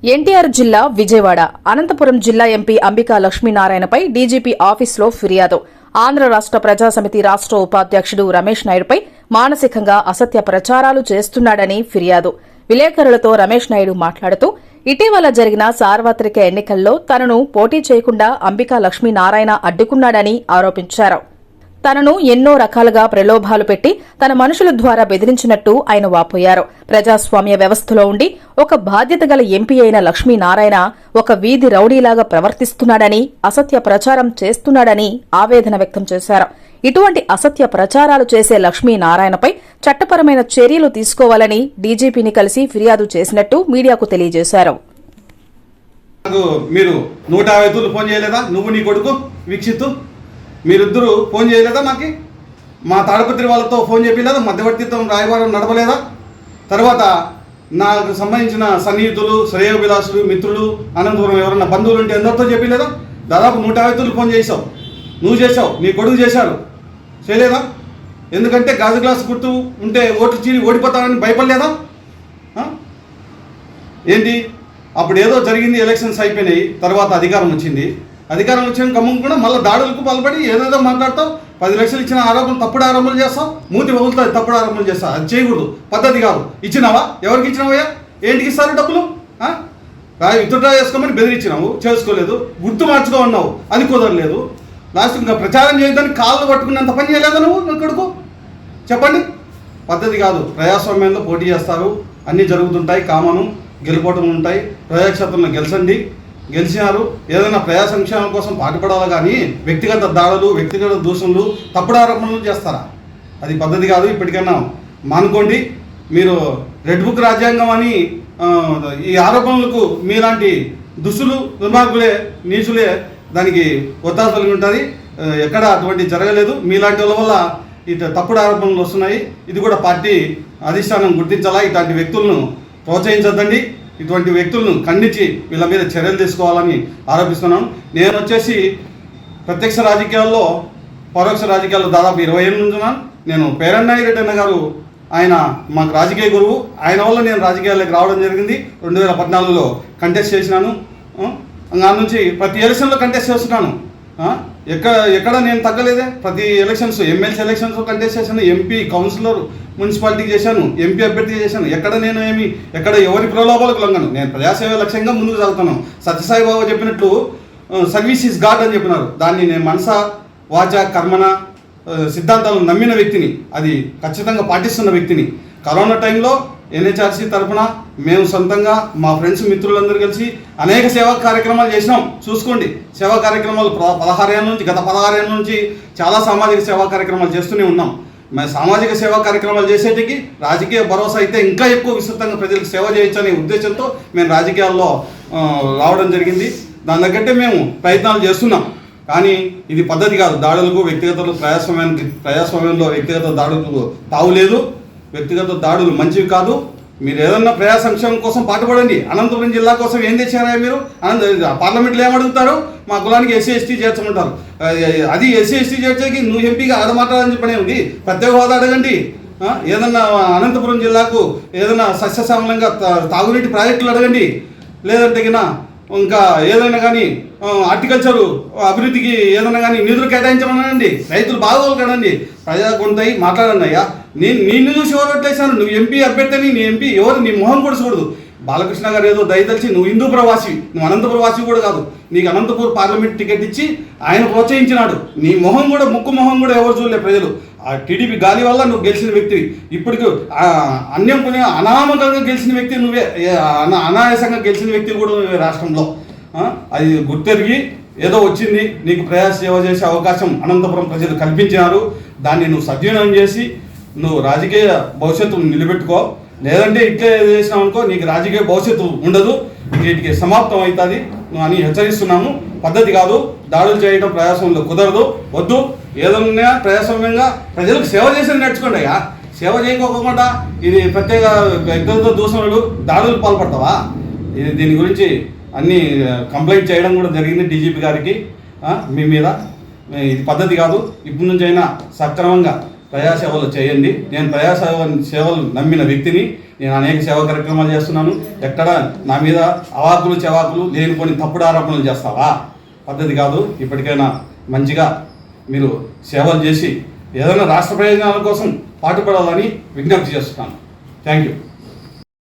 ఎన్టీఆర్ జిల్లా విజయవాడ అనంతపురం జిల్లా MP Ambika లక్ష్మీనారాయణపై DGP ఆఫీసులో ఫిర్యాదు. ఆంధ్ర రాష్ట ప్రజాసమితి రాష్ట ఉపాధ్యక్షుడు రమేష్ నాయుడుపై మానసికంగా అసత్య ప్రచారాలు చేస్తున్నాడని ఫిర్యాదు. విలేకరులతో రమేష్ నాయుడు మాట్లాడుతూ ఇటీవల జరిగిన సార్వత్రిక ఎన్నికల్లో తనను పోటీ చేయకుండా అంబికా లక్ష్మీనారాయణ అడ్డుకున్నాడని ఆరోపించారు. తనను ఎన్నో రకాలుగా ప్రలోభాలు పెట్టి తన మనుషుల ద్వారా బెదిరించినట్టు ఆయన వాపోయారు. ప్రజాస్వామ్య వ్యవస్థలో ఉండి ఒక బాధ్యత గల ఎంపీ అయిన లక్ష్మీనారాయణ ఒక వీధి రౌడీలాగా ప్రవర్తిస్తున్నాడని, అసత్య ప్రచారం చేస్తున్నాడని ఆవేదన వ్యక్తం చేశారు. ఇటువంటి అసత్య ప్రచారాలు చేసే లక్ష్మీనారాయణపై చట్టపరమైన చర్యలు తీసుకోవాలని డీజీపీని కలిసి ఫిర్యాదు చేసినట్టు మీడియాకు తెలియజేశారు. మీరు 150 ఫోన్ చేయలేదా? నువ్వు నీ కొడుకు వీక్షిత్తు మీరిద్దరూ ఫోన్ చేయలేదా? మా తాడపత్రి వాళ్ళతో ఫోన్ చేయలేదా? మధ్యవర్తిత్వం రాయబారం నడపలేదా? తర్వాత నాకు సంబంధించిన సన్నిహితులు, శ్రేయోభిలాషులు, మిత్రులు, అనంతపురం ఎవరన్నా బంధువులు ఉంటే అందరితో చెప్పలేదా? దాదాపు 150 ఫోన్ చేసావు. నువ్వు చేసావు, నీ కొడుకు చేశారు, చేయలేదా? ఎందుకంటే గాజు గ్లాస్ గుర్తు ఉంటే ఓట్లు చీలి ఓడిపోతానని భయపడలేదా? ఏంటి అప్పుడు ఏదో జరిగింది, ఎలక్షన్స్ అయిపోయినాయి, తర్వాత అధికారం వచ్చింది. అధికారం వచ్చిన గమ్ముకుండా మళ్ళీ దాడులకు పాల్పడి ఏదేదో మాట్లాడతావు. 10 లక్షలు ఇచ్చిన ఆరోపణలు, తప్పుడు ఆరోపణలు చేస్తావు. మూతి వదులుతుంది, తప్పుడు ఆరోపణలు చేస్తావు. అది చేయకూడదు, పద్ధతి కాదు. ఇచ్చినావా? ఎవరికి ఇచ్చినావయ్యా? ఏంటికి ఇస్తారు డబ్బులు? విత్డ్రా చేసుకోమని బెదిరించినావు, చేసుకోలేదు. గుర్తు మార్చుకోమన్నావు, అది కుదరలేదు. లాస్ట్ ఇంకా ప్రచారం చేయడానికి కాళ్ళు పట్టుకున్నంత పని చేయలేదా నువ్వు? ఇక్కడకు చెప్పండి. పద్ధతి కాదు. ప్రజాస్వామ్యంలో పోటీ చేస్తారు, అన్నీ జరుగుతుంటాయి, కామను గెలుపోవటం ఉంటాయి. ప్రజాక్షేత్రంలో గెలిచినారు. ఏదైనా ప్రజా సంక్షేమం కోసం పాటుపడాలి కానీ వ్యక్తిగత దాడులు, వ్యక్తిగత దూషణలు, తప్పుడు ఆరోపణలు చేస్తారా? అది పద్ధతి కాదు. ఇప్పటికైనా మానుకోండి. మీరు రెడ్ బుక్ రాజ్యాంగం అని ఈ ఆరోపణలకు మీలాంటి దుష్టులు, దుర్మార్గులే, నీచులే దానికి ఒత్తాసు కలిగి ఉంటుంది. ఎక్కడ అటువంటి జరగలేదు. మీలాంటి వాళ్ళ వల్ల ఇటు తప్పుడు ఆరోపణలు వస్తున్నాయి. ఇది కూడా పార్టీ అధిష్టానం గుర్తించాలా. ఇట్లాంటి వ్యక్తులను ప్రోత్సహించద్దండి. ఇటువంటి వ్యక్తులను ఖండించి వీళ్ళ మీద చర్యలు తీసుకోవాలని ఆరోపిస్తున్నాను. నేను వచ్చేసి ప్రత్యక్ష రాజకీయాల్లో, పరోక్ష రాజకీయాల్లో దాదాపు 20 ఏళ్ళ నుంచి ఉన్నాను. నేను పేరన్నాయిరెడ్డి అన్న గారు, ఆయన మాకు రాజకీయ గురువు. ఆయన వల్ల నేను రాజకీయాల్లోకి రావడం జరిగింది. 2014లో కంటెస్ట్ చేసినాను. దాని నుంచి ప్రతి ఎలక్షన్లో కంటెస్ట్ చేస్తున్నాను. ఎక్కడ నేను తగ్గలేదే. ప్రతి ఎలక్షన్స్, ఎమ్మెల్సీ ఎలక్షన్స్ కంటెస్ట్ చేశాను, ఎంపీ, కౌన్సిలర్, మున్సిపాలిటీకి చేశాను, ఎంపీ అభ్యర్థిగా చేశాను. ఎక్కడ ఎవరి ప్రలోభాలకు లొంగను. నేను ప్రజాసేవ లక్ష్యంగా ముందుకు సాగుతున్నాను. సత్యసాయి బాబా చెప్పినట్లు సర్వీస్ ఈజ్ గాడ్ అని చెప్పినారు. దాన్ని నేను మనస, వాచ, కర్మన సిద్ధాంతాలను నమ్మిన వ్యక్తిని, అది ఖచ్చితంగా పాటిస్తున్న వ్యక్తిని. కరోనా టైంలో ఎన్హెచ్ఆర్సీ తరఫున మేము సొంతంగా మా ఫ్రెండ్స్, మిత్రులందరూ కలిసి అనేక సేవా కార్యక్రమాలు చేసినాం. చూసుకోండి, సేవా కార్యక్రమాలు గత 16 ఏళ్ళ నుంచి చాలా సామాజిక సేవా కార్యక్రమాలు చేస్తూనే ఉన్నాం. మేము సామాజిక సేవా కార్యక్రమాలు చేసేటికి రాజకీయ భరోసా అయితే ఇంకా ఎక్కువ విస్తృతంగా ప్రజలకు సేవ చేయొచ్చనే ఉద్దేశంతో మేము రాజకీయాల్లో రావడం జరిగింది. దాని తగ్గట్టే మేము ప్రయత్నాలు చేస్తున్నాం. కానీ ఇది పద్ధతి కాదు. దాడులకు, వ్యక్తిగత ప్రజాస్వామ్యంలో వ్యక్తిగత దాడులకు తావులేదు. వ్యక్తిగత దాడులు మంచివి కాదు. మీరు ఏదన్నా ప్రజా సంక్షేమం కోసం పాటుపడండి. అనంతపురం జిల్లా కోసం ఏం తెచ్చారా మీరు? పార్లమెంట్లో ఏమడుగుతారు? మా కులానికి ఎస్సీ ఎస్టీ చేర్చమంటారు. అది ఎస్సీ ఎస్టీ చేర్చేకి నువ్వు ఎంపీగా ఆడమాటాలని చెప్పనే ఉంది. ప్రత్యేక హోదా అడగండి. ఏదన్నా అనంతపురం జిల్లాకు ఏదైనా సస్యశ్యామలంగా తాగునీటి ప్రాజెక్టులు అడగండి. లేదంటే ఇంకా ఏదైనా కానీ హార్టికల్చరు అభివృద్ధికి ఏదైనా కానీ నిధులు కేటాయించమనండి. రైతులు బాగోలు కదండి. ప్రజా కొంతయి మాట్లాడండి. అయ్యా, నిన్ను చూసి ఎవరు ఓట్లేశాను? నువ్వు ఎంపీ అభ్యర్థిని. నీ ఎంపీ ఎవరు? నీ మొహం కూడకూడదు. బాలకృష్ణ గారు ఏదో దయదలిచి నువ్వు హిందూ ప్రవాసి, నువ్వు అనంతపుర వాసి కూడా కాదు. నీకు అనంతపూర్ పార్లమెంట్ టికెట్ ఇచ్చి ఆయన ప్రోత్సహించినాడు. నీ మొహం కూడా, ముక్కు మొహం కూడా ఎవరు చూడలే ప్రజలు. ఆ టీడీపీ గాలి వల్ల నువ్వు గెలిచిన వ్యక్తివి. ఇప్పటికి అనామకంగా గెలిచిన వ్యక్తి నువ్వే. అనాయాసంగా గెలిచిన వ్యక్తి కూడా నువ్వే రాష్ట్రంలో. అది గుర్తెరిగి ఏదో వచ్చింది, నీకు ప్రజా సేవ చేసే అవకాశం అనంతపురం ప్రజలు కల్పించినారు. దాన్ని నువ్వు సద్వినియోగం చేసి నువ్వు రాజకీయ భవిష్యత్తు నిలబెట్టుకో. లేదంటే ఇట్లే చేసినావు అనుకో, నీకు రాజకీయ భవిష్యత్తు ఉండదు. వీటికి సమాప్తం అవుతుంది అని హెచ్చరిస్తున్నాము. పద్ధతి కాదు. దాడులు చేయడం ప్రజాస్వామ్యంలో కుదరదు. వద్దు. ఏదన్నా ప్రజాస్వామ్యంగా ప్రజలకు సేవ చేసేది నేర్చుకోండి. అయ్యా, సేవ చేయకోకుండా ఇది ప్రత్యేక వ్యక్తిగత దూషణలు, దాడులు పాల్పడతావా? దీని గురించి అన్ని కంప్లైంట్ చేయడం కూడా జరిగింది డీజీపీ గారికి మీ మీద. ఇది పద్ధతి కాదు. ఇప్పటి నుంచి అయినా సక్రమంగా ప్రజాసేవలు చేయండి. నేను సేవలు నమ్మిన వ్యక్తిని. నేను అనేక సేవా కార్యక్రమాలు చేస్తున్నాను. ఎక్కడ నా మీద అవాకులు చెవాకులు లేనిపోని తప్పుడు ఆరోపణలు చేస్తావా? పద్ధతి కాదు. ఇప్పటికైనా మంచిగా మీరు సేవలు చేసి ఏదైనా రాష్ట్ర ప్రయోజనాల కోసం పాటుపడాలని విజ్ఞప్తి చేస్తున్నాను. Thank you.